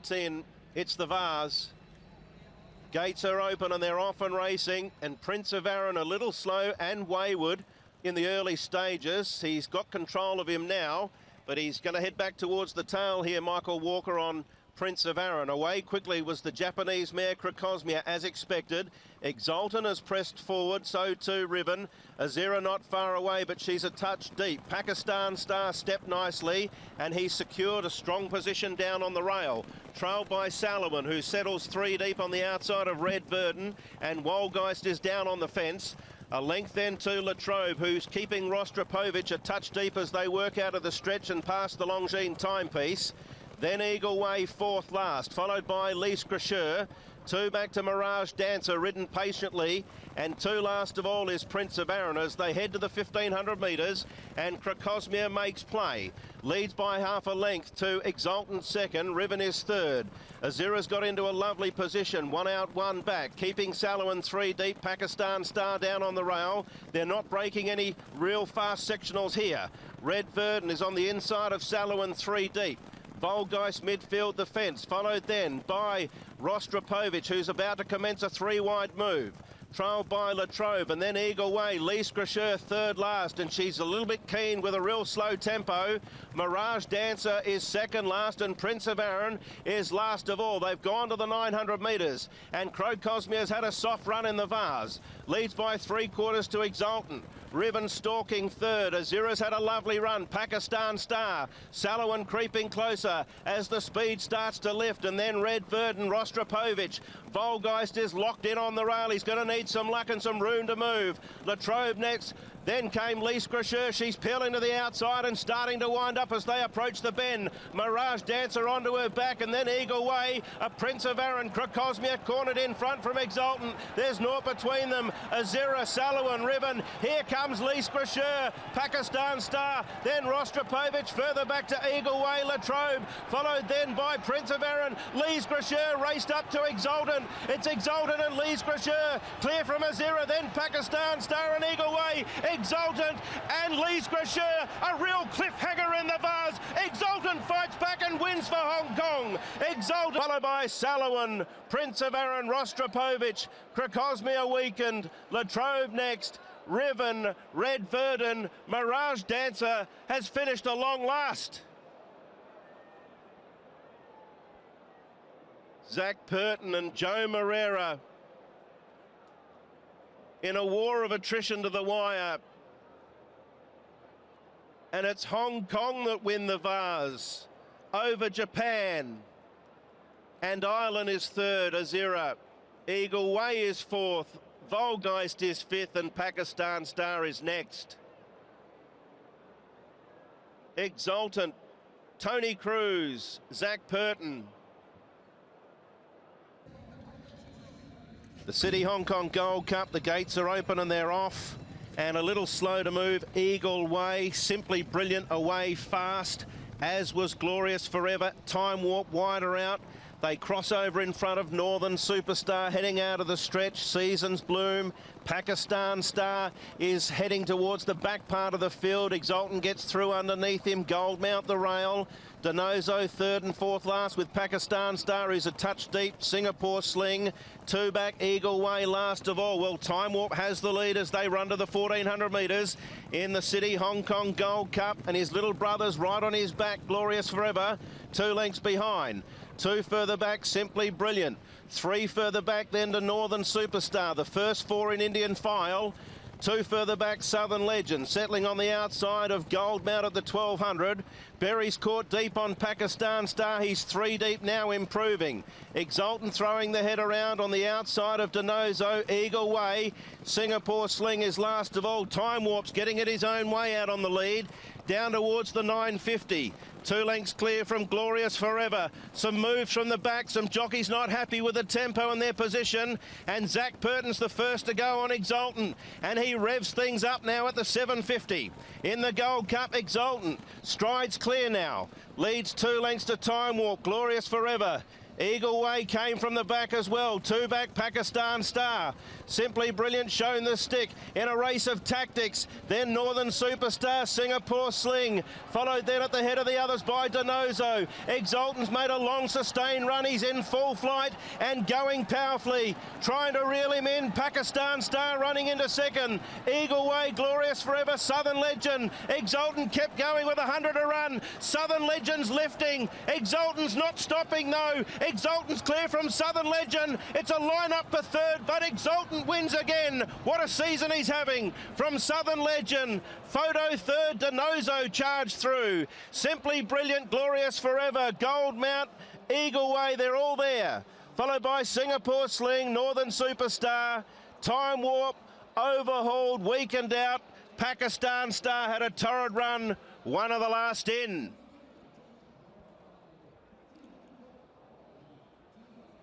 starts in. It's the Vase. Gates are open and they're off and racing, and Prince of Arran a little slow and wayward in the early stages. He's got control of him now, but he's going to head back towards the tail here. Michael Walker on Prince of Arran. Away quickly was the Japanese mare Crocosmia, as expected. Exultant has pressed forward, so too Ribbon. Azira not far away, but she's a touch deep. Pakistan Star stepped nicely, and he's secured a strong position down on the rail. Trailed by Salomon, who settles 3 deep on the outside of Red Verdon, and Wolgeist is down on the fence. A length then to Latrobe, who's keeping Rostropovich a touch deep as they work out of the stretch and past the Longines timepiece. Then Eagle Way fourth last, followed by Lise Cracheur. 2 back to Mirage Dancer, ridden patiently, and 2 last of all is Prince of Arran as they head to the 1500 metres, and Crocosmia makes play. Leads by half a length to Exultant second, Ribbon is third. Azira's got into a lovely position, 1 out, 1 back, keeping Salomon 3 deep, Pakistan Star down on the rail. They're not breaking any real fast sectionals here. Red Verdon is on the inside of Salomon 3 deep. Wolgeist midfield the fence, followed then by Rostropovich, who's about to commence a 3-wide move. Trailed by Latrobe, and then Eagle Way. Lise Cracheur third last, and she's a little bit keen with a real slow tempo. Mirage Dancer is second last, and Prince of Arran is last of all. They've gone to the 900 metres, and Crocosmia's had a soft run in the Vase. Leads by 3/4 to Exultant. Ribbon stalking third. Azira's had a lovely run. Pakistan Star. Salomon creeping closer as the speed starts to lift, and then Red Verdon, Rostropovich. Wolgeist is locked in on the rail. He's going to need some luck and some room to move. Latrobe next. Then came Lise Cracheur. She's peeling to the outside and starting to wind up as they approach the bend. Mirage Dancer onto her back, and then Eagle Way. A Prince of Arran. Crocosmia cornered in front from Exultant. There's naught between them. Azira, Salomon, Ribbon. Here comes Lise Cracheur. Pakistan Star. Then Rostropovich further back to Eagle Way. Latrobe followed then by Prince of Arran. Lise Cracheur raced up to Exultant. It's Exultant and Lise Cracheur. Clear from Azira. Then Pakistan Star and Eagle Way. Exultant and Lise Cracheur, a real cliffhanger in the Vase. Exultant fights back and wins for Hong Kong. Exultant followed by Salomon, Prince of Arran, Rostropovich, Crocosmia weakened, Latrobe next, Ribbon, Red Verdon, Mirage Dancer has finished a long last. Zach Purton and Joe Moreira in a war of attrition to the wire. And it's Hong Kong that win the Vase over Japan. And Ireland is third, Azira. Eagle Way is fourth. Wolgeist is fifth, and Pakistan Star is next. Exultant, Tony Cruz, Zach Purton. The City Hong Kong Gold Cup, the gates are open and they're off. And a little slow to move, Eagle Way, Simply Brilliant away fast, as was Glorious Forever. Time Warp wider out. They cross over in front of Northern Superstar, heading out of the stretch. Seasons Bloom, Pakistan Star is heading towards the back part of the field. Exultant gets through underneath him. Gold Mount the rail. Donoso third and fourth last with Pakistan Star is a touch deep. Singapore Sling, 2 back. Eagle Way last of all. Well, Time Warp has the lead as they run to the 1400 metres in the City Hong Kong Gold Cup, and his little brother's right on his back, Glorious Forever, 2 lengths behind. 2 further back, Simply Brilliant. 3 further back then to Northern Superstar. The first 4 in Indian File. 2 further back, Southern Legend, settling on the outside of Gold Mount at the 1200. Berry's caught deep on Pakistan Star. He's 3 deep now, improving. Exultant throwing the head around on the outside of Donoso. Eagle Way. Singapore Sling is last of all. Time Warp's getting it his own way out on the lead. Down towards the 950. 2 lengths clear from Glorious Forever. Some moves from the back. Some jockeys not happy with the tempo and their position. And Zach Purton's the first to go on Exultant. And he revs things up now at the 750. In the Gold Cup, Exultant strides clear now. Leads 2 lengths to Time Warp. Glorious Forever Eagle Way came from the back as well. Two back, Pakistan Star. Simply Brilliant shown the stick in a race of tactics. Then Northern Superstar, Singapore Sling. Followed then at the head of the others by Denozo. Exultant's made a long sustained run. He's in full flight and going powerfully. Trying to reel him in. Pakistan Star running into second. Eagle Way, Glorious Forever, Southern Legend. Exultant kept going with 100 to run. Southern Legend's lifting. Exultant's not stopping though. Exultant's clear from Southern Legend. It's a line-up for third, but Exultant wins again. What a season he's having from Southern Legend. Photo third, Denozo charged through. Simply Brilliant, Glorious Forever, Gold Mount, Eagle Way, they're all there. Followed by Singapore Sling, Northern Superstar, Time Warp, Overhauled, Weakened Out. Pakistan Star had a torrid run, one of the last in.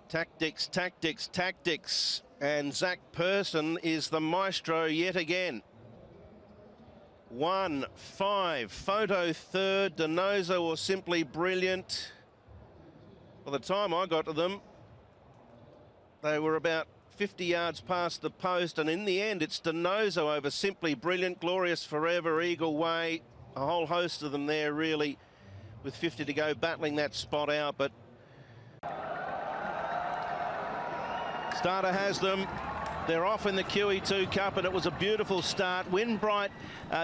Tactics, tactics, tactics. And Zach Person is the maestro yet again. 1-5. Photo third. Denozo or Simply Brilliant. By the time I got to them, they were about 50 yards past the post. And in the end, it's Denozo over Simply Brilliant, Glorious Forever, Eagle Way. A whole host of them there, really, with 50 to go, battling that spot out. But Starter has them. They're off in the QE2 Cup, and it was a beautiful start. Windbright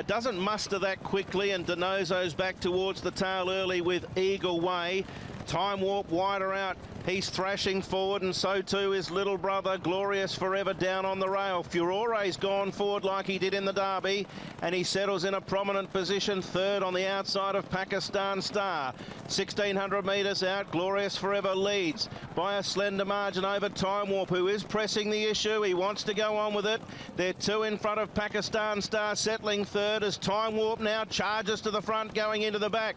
doesn't muster that quickly, and Denozo's back towards the tail early with Eagle Way. Time Warp wider out. He's thrashing forward, and so too is little brother Glorious Forever down on the rail. Furore's gone forward like he did in the Derby, and he settles in a prominent position, third on the outside of Pakistan Star. 1,600 metres out, Glorious Forever leads by a slender margin over Time Warp, who is pressing the issue. He wants to go on with it. They're two in front of Pakistan Star, settling third as Time Warp now charges to the front, going into the back.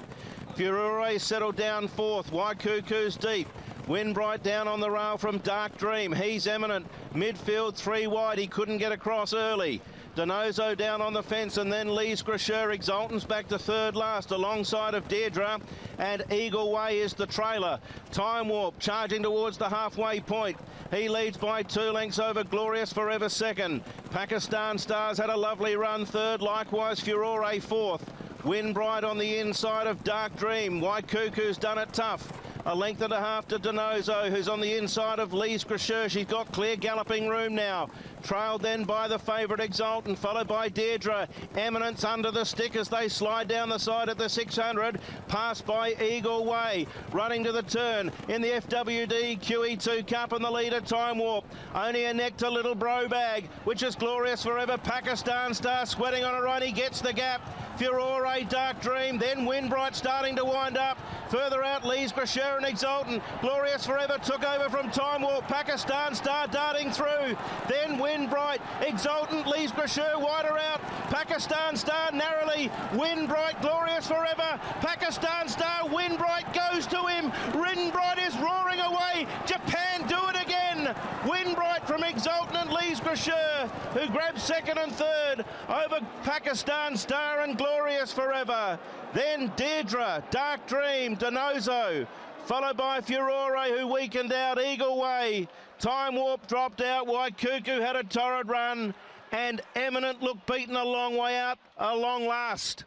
Furore settled down fourth. Waikuku's deep. Windbright down on the rail from Dark Dream. He's eminent. Midfield, three wide. He couldn't get across early. Denozo down on the fence, and then Lee's Grasher. Exultant's back to third last alongside of Deirdre, and Eagle Way is the trailer. Time Warp charging towards the halfway point. He leads by 2 lengths over Glorious Forever second. Pakistan Stars had a lovely run third, likewise Furore fourth. Windbright on the inside of Dark Dream. Waikuku's done it tough. A length and a half to Denozo, who's on the inside of Lee's Grasher. She's got clear galloping room now. Trailed then by the favourite Exultant, followed by Deirdre. Eminence under the stick as they slide down the side at the 600. Passed by Eagle Way. Running to the turn in the FWD QE2 Cup, and the leader Time Warp. Only a neck to Little Bro Bag, which is Glorious Forever. Pakistan Star sweating on a run. He gets the gap. Furore, Dark Dream, then Windbright starting to wind up. Further out, Lee's Grasher and Exultant. Glorious Forever took over from Time Warp. Pakistan Star darting through. Then Windbright, Exultant, Lee's Grasher wider out. Pakistan Star narrowly. Windbright, Glorious Forever. Pakistan Star, Windbright goes to him. Windbright is roaring away. Japan do it again. Windbright from Exultant and Lee's Grasher, who grabs second and third over Pakistan Star and Glorious Forever. Then Deirdre, Dark Dream, Denozo, followed by Furore, who weakened out. Eagle Way. Time Warp dropped out. Waikuku had a torrid run, and Eminent looked beaten a long way out, a long last.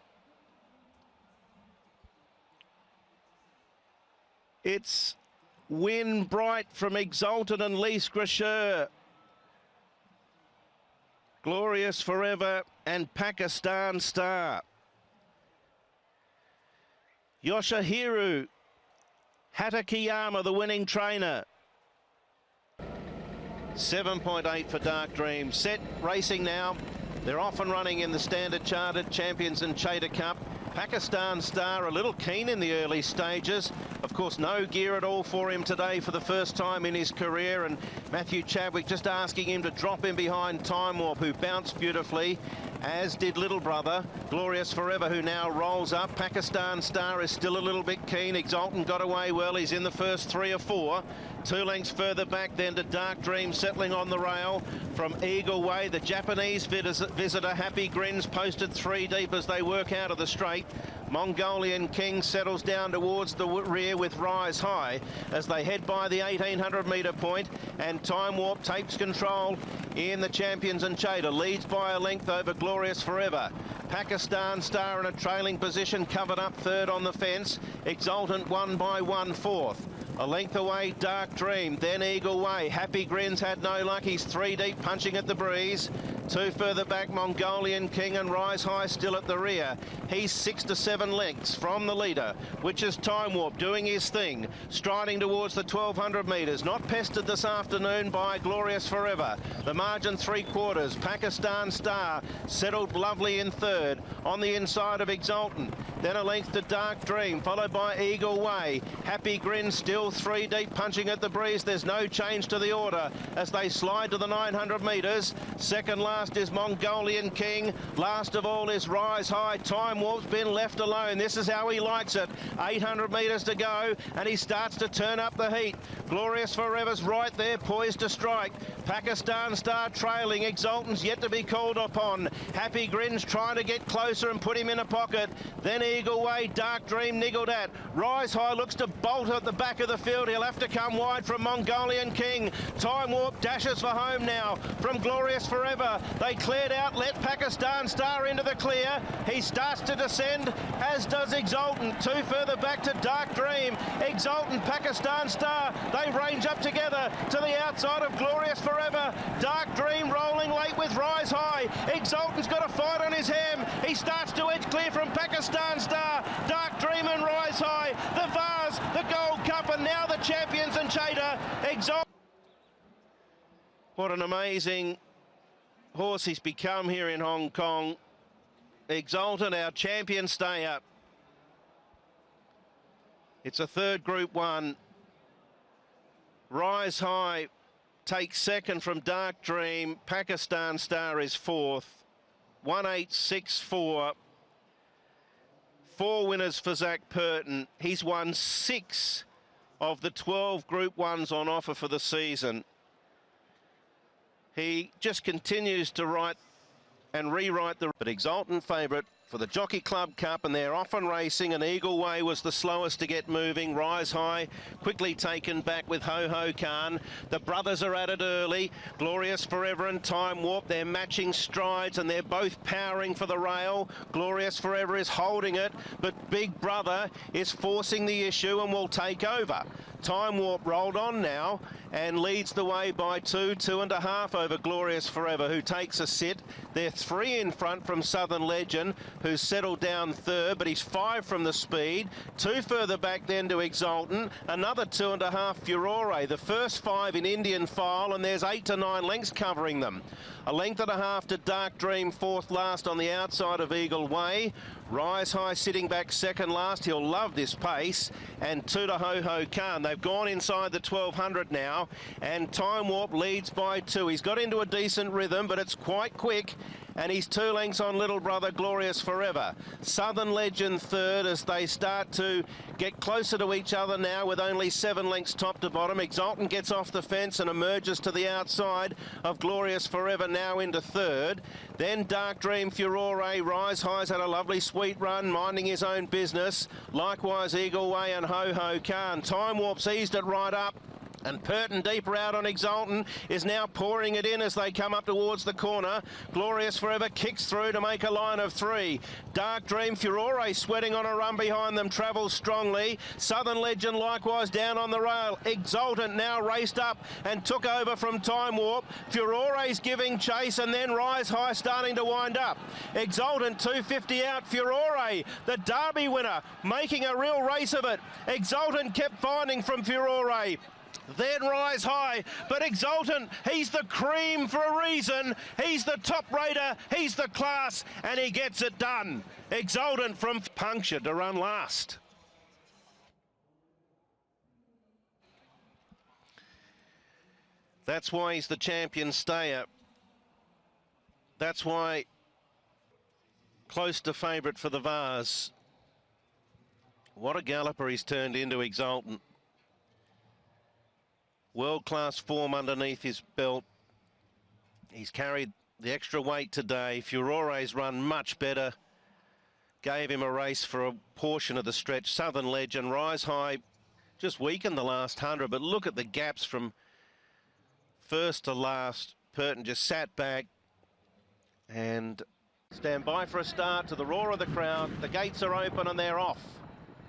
It's Windbright from Exultant and Lee's Grasher. Glorious Forever and Pakistan Star. Yoshihiro Hatakeyama, the winning trainer. 7.8 for Dark Dream. Set racing now. They're off and running in the Standard Chartered Champions and Chater Cup. Pakistan Star a little keen in the early stages. Of course, no gear at all for him today for the first time in his career, and Matthew Chadwick just asking him to drop in behind Time Warp, who bounced beautifully, as did little brother Glorious Forever, who now rolls up. Pakistan Star is still a little bit keen. Exultant got away well. He's in the first 3 or 4. 2 lengths further back then to Dark Dream, settling on the rail from Eagle Way. The Japanese visitor Happy Grins posted 3 deep as they work out of the straight. Mongolian King settles down towards the rear with Rise High as they head by the 1800 metre point, and Time Warp takes control in the Champions and Chater, leads by a length over Glorious Forever. Pakistan Star in a trailing position, covered up third on the fence. Exultant won by 1/4. A length away, Dark Dream, then Eagle Way. Happy Grins had no luck. He's 3 deep, punching at the breeze. 2 further back, Mongolian King, and Rise High still at the rear. He's 6 to 7 lengths from the leader, which is Time Warp doing his thing, striding towards the 1200 metres. Not pestered this afternoon by Glorious Forever. The margin 3/4. Pakistan Star settled lovely in third on the inside of Exultant. Then a length to Dark Dream, followed by Eagle Way. Happy Grin still 3 deep, punching at the breeze. There's no change to the order as they slide to the 900 metres. Second last is Mongolian King. Last of all is Rise High. Time Warp's been left alone. This is how he likes it. 800 metres to go, and he starts to turn up the heat. Glorious Forever's right there, poised to strike. Pakistan Star trailing. Exultant's yet to be called upon. Happy Grin's trying to get closer and put him in a pocket. Then Eagle Way, Dark Dream niggled at. Rise High looks to bolt at the back of the field. He'll have to come wide from Mongolian King. Time Warp dashes for home now from Glorious Forever. They cleared out, let Pakistan Star into the clear. He starts to descend, as does Exultant. 2 further back to Dark Dream. Exultant, Pakistan Star, they range up together to the outside of Glorious Forever. Dark Dream rolling late with Rise High. Exultant's got a fight on his ham. He starts to edge clear from Pakistan Star. Dark Dream and Rise High. The Vase, the Gold Cup, and now the Champions and Chater. Exultant. What an amazing horse he's become here in Hong Kong. Exultant, our champion stayer. It's a third Group 1. Rise High takes second from Dark Dream. Pakistan Star is fourth. 1-8-6-4. 4 winners for Zach Purton. He's won 6 of the 12 Group 1s on offer for the season. He just continues to write and rewrite the... But Exultant favourite for the Jockey Club Cup, and they're off and racing, and Eagle Way was the slowest to get moving. Rise High quickly taken back with Ho Ho Khan. The brothers are at it early. Glorious Forever and Time Warp, they're matching strides, and they're both powering for the rail. Glorious Forever is holding it, but Big Brother is forcing the issue and will take over. Time Warp rolled on now and leads the way by 2.5 over Glorious Forever, who takes a sit. They're 3 in front from Southern Legend, who's settled down third, but he's 5 from the speed. 2 further back then to Exultant. Another 2.5 Furore. The first 5 in Indian file, and there's 8 to 9 lengths covering them. A length and a half to Dark Dream, fourth last on the outside of Eagle Way. Rise High sitting back second last. He'll love this pace. And 2 to Ho Ho Khan. They've gone inside the 1200 now, and Time Warp leads by 2. He's got into a decent rhythm, but it's quite quick, and he's 2 lengths on Little Brother Glorious Forever. Southern Legend third as they start to get closer to each other now with only 7 lengths top to bottom. Exultant gets off the fence and emerges to the outside of Glorious Forever, now into third. Then Dark Dream, Furore. Rise High's had a lovely sweet run, minding his own business. Likewise Eagle Way and Ho Ho Khan. Time Warp's eased it right up, and Purton deeper out on Exultant is now pouring it in as they come up towards the corner. Glorious Forever kicks through to make a line of 3. Dark Dream, Furore sweating on a run behind them, travels strongly. Southern Legend likewise down on the rail. Exultant now raced up and took over from Time Warp. Furore's giving chase, and then Rise High starting to wind up. Exultant 250 out. Furore, the Derby winner, making a real race of it. Exultant kept finding from Furore. Then Rise High, but Exultant, he's the cream for a reason. He's the top raider, he's the class, and he gets it done. Exultant from puncture to run last. That's why he's the champion stayer. That's why close to favourite for the Vase. What a galloper he's turned into, Exultant. World-class form underneath his belt. He's carried the extra weight today. Furore's run much better. gave him a race for a portion of the stretch. Southern Legend, Rise High, just weakened the last 100, but look at the gaps from first to last. Purton just sat back and stand by for a start to the roar of the crowd. The gates are open and they're off.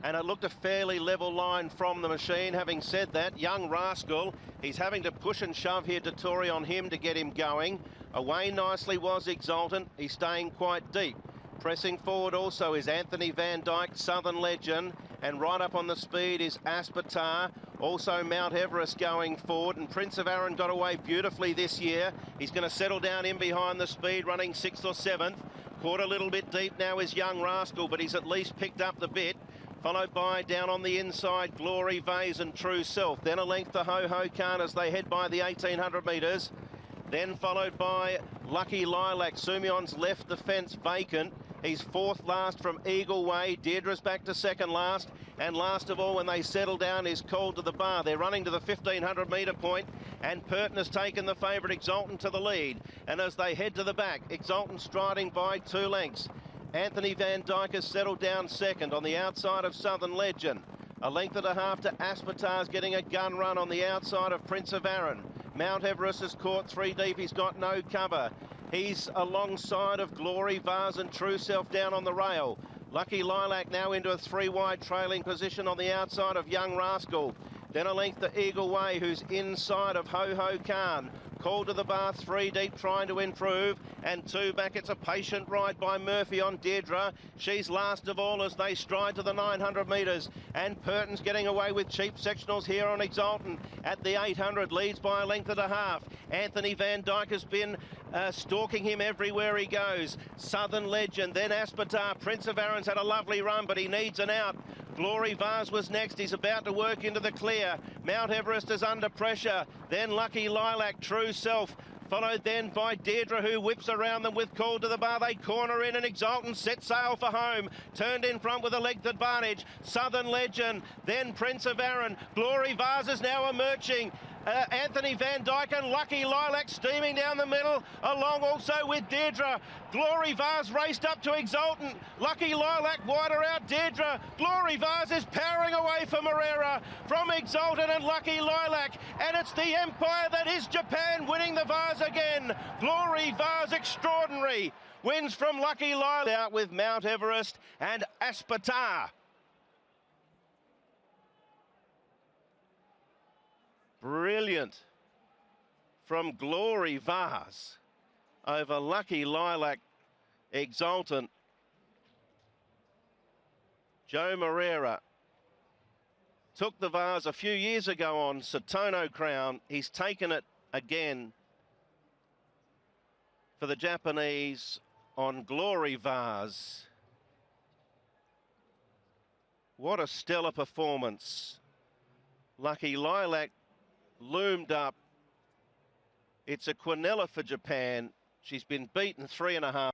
And it looked a fairly level line from the machine. Having said that, Young Rascal, he's having to push and shove here to Tory on him to get him going. Away nicely was Exultant. He's staying quite deep. Pressing forward also is Anthony Van Dyke, Southern Legend, and right up on the speed is Aspetar. Also Mount Everest going forward, and Prince of Arran got away beautifully this year. He's going to settle down in behind the speed, running 6th or 7th. Caught a little bit deep now is Young Rascal, but he's at least picked up the bit. Followed by, down on the inside, Glory Vase and True Self. Then a length to Ho Ho Khan as they head by the 1,800 metres. Then followed by Lucky Lilac. Sumion's left the fence vacant. He's 4th last from Eagle Way. Deirdre's back to 2nd last. And last of all, when they settle down, is Called to the Bar. They're running to the 1,500 metre point, and Purton has taken the favourite Exultant to the lead. And as they head to the back, Exultant striding by 2 lengths. Anthony Van Dyke has settled down 2nd on the outside of Southern Legend. A length and a half to Aspetar's getting a gun run on the outside of Prince of Arran. Mount Everest is caught 3 deep. He's got no cover. He's alongside of Glory Vase and True Self down on the rail. Lucky Lilac now into a 3 wide trailing position on the outside of Young Rascal. Then a length to Eagle Way, who's inside of Ho Ho Khan. Called to the Bar 3 deep, trying to improve, and 2 back. It's a patient ride by Murphy on Deirdre. She's last of all as they stride to the 900 metres, and Purton's getting away with cheap sectionals here on Exultant at the 800, leads by a length and a half. Anthony Van Dyke has been stalking him everywhere he goes. Southern Legend, then Aspetar. Prince of Arran's had a lovely run, but he needs an out. Glory Vase was next. He's about to work into the clear. Mount Everest is under pressure. Then Lucky Lilac, True Self. Followed then by Deirdre, who whips around them with Called to the Bar. They corner in, and Exultant set sail for home. Turned in front with a length advantage. Southern Legend, then Prince of Arran. Glory Vase is now emerging. Anthony Van Dyke and Lucky Lilac steaming down the middle, along also with Deirdre. Glory Vase raced up to Exultant. Lucky Lilac wider out Deirdre. Glory Vase is powering away for Moreira from Exultant and Lucky Lilac. And it's the empire that is Japan winning the Vase again. Glory Vase extraordinary. Wins from Lucky Lilac out with Mount Everest and Aspetar. Brilliant from Glory Vase over Lucky Lilac, Exultant. Joe Moreira took the Vase a few years ago on Satono Crown. He's taken it again for the Japanese on Glory Vase. What a stellar performance. Lucky Lilac loomed up. It's a Quinella for Japan. She's been beaten 3.5.